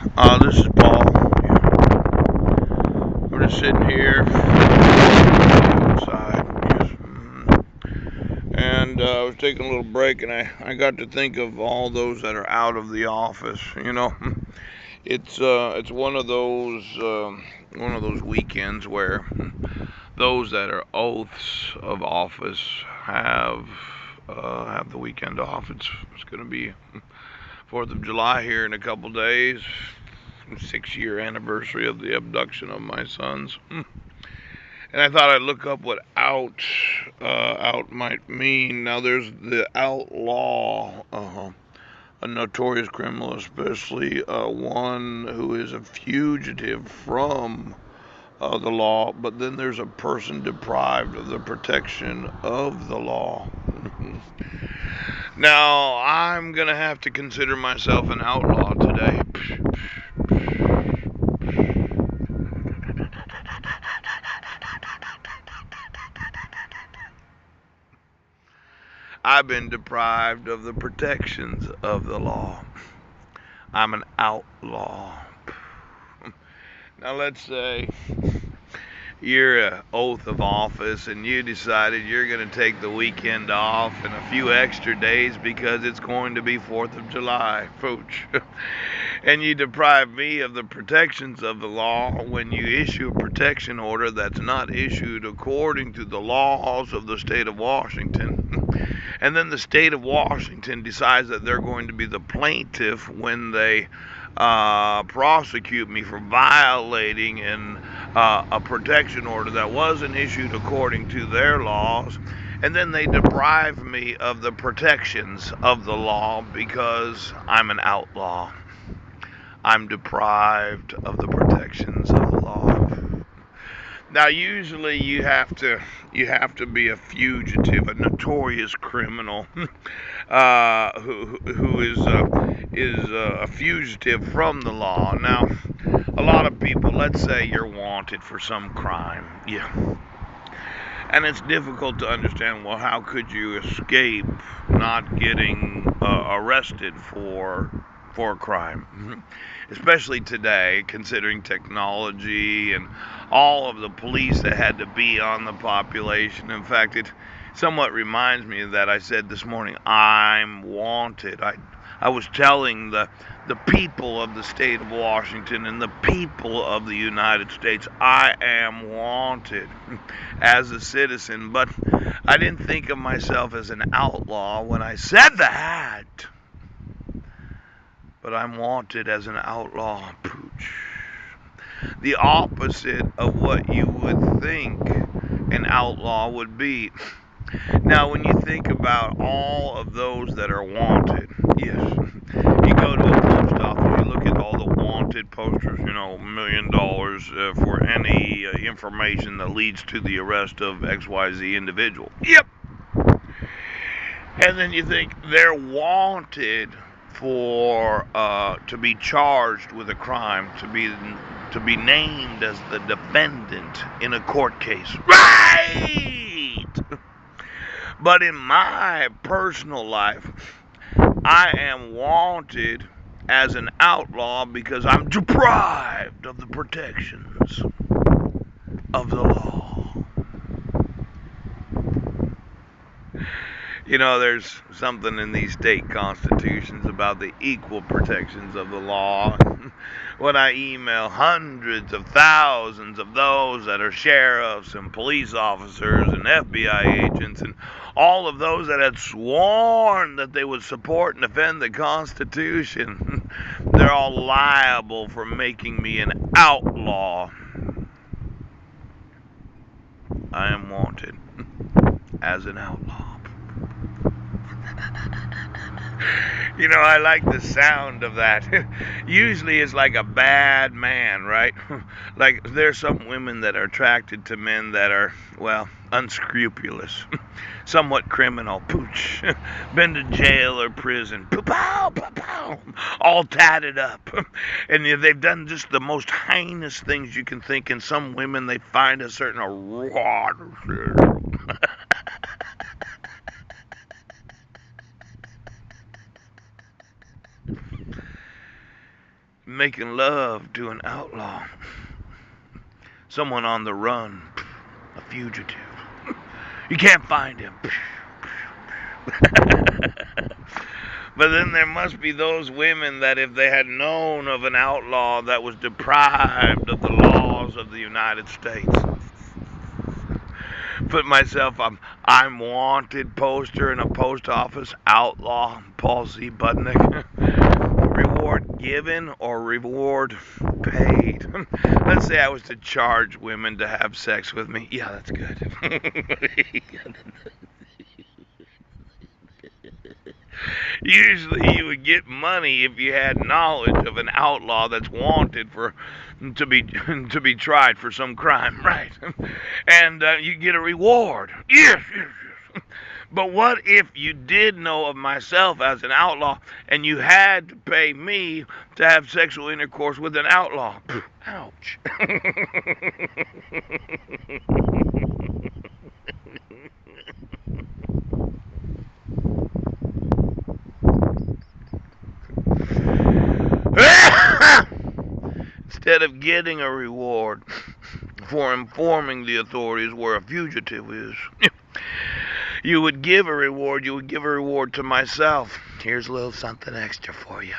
This is Paul. I'm just sitting here outside. Yes. And I was taking a little break, and I got to think of all those that are out of the office. It's one of those weekends where those that are oaths of office have the weekend off. It's going to be Fourth of July here in a couple days. 6-year anniversary of the abduction of my sons. And I thought I'd look up what out might mean. Now there's the outlaw, a notorious criminal, especially one who is a fugitive from the law. But then there's a person deprived of the protection of the law. Now I'm gonna have to consider myself an outlaw today. I've been deprived of the protections of the law. I'm an outlaw. Now, let's say you're an oath of office and you decided you're going to take the weekend off and a few extra days because it's going to be 4th of July. Pooch. And you deprive me of the protections of the law when you issue a protection order that's not issued according to the laws of the state of Washington. And then the state of Washington decides that they're going to be the plaintiff when they prosecute me for violating a protection order that wasn't issued according to their laws. And then they deprive me of the protections of the law because I'm an outlaw. I'm deprived of the protections of the law. Now, usually you have to be a fugitive, a notorious criminal, who is a fugitive from the law. Now, a lot of people, let's say you're wanted for some crime, yeah, and it's difficult to understand. Well, how could you escape not getting arrested for a crime? Especially today, considering technology and all of the police that had to be on the population. In fact, it somewhat reminds me of that I said this morning, I'm wanted. I was telling the people of the state of Washington and the people of the United States, I am wanted as a citizen. But I didn't think of myself as an outlaw when I said that. But I'm wanted as an outlaw, pooch. The opposite of what you would think an outlaw would be. Now, when you think about all of those that are wanted, yes, you go to a post office, you look at all the wanted posters, $1 million for any information that leads to the arrest of XYZ individual. Yep. And then you think they're wanted for to be charged with a crime, to be named as the defendant in a court case. Right. But in my personal life, I am wanted as an outlaw because I'm deprived of the protections of the law. There's something in these state constitutions about the equal protections of the law. When I email hundreds of thousands of those that are sheriffs and police officers and FBI agents and all of those that had sworn that they would support and defend the Constitution, they're all liable for making me an outlaw. I am wanted as an outlaw. I like the sound of that. Usually it's like a bad man, right? Like there's some women that are attracted to men that are, well, unscrupulous, somewhat criminal, pooch, been to jail or prison, pow, pow, pow, all tatted up. And they've done just the most heinous things you can think. And some women, they find a certain making love to an outlaw, someone on the run, a fugitive. You can't find him. But then there must be those women that if they had known of an outlaw that was deprived of the laws of the United States, put myself I'm wanted poster in a post office, outlaw, Paul C. Budnick. Reward given or reward paid? Let's say I was to charge women to have sex with me. Yeah, that's good. Usually you would get money if you had knowledge of an outlaw that's wanted for to be to be tried for some crime, right? And you get a reward. Yes, yes, yes. But what if you did know of myself as an outlaw and you had to pay me to have sexual intercourse with an outlaw? Ouch. Instead of getting a reward for informing the authorities where a fugitive is, you would give a reward. You would give a reward to myself. Here's a little something extra for you.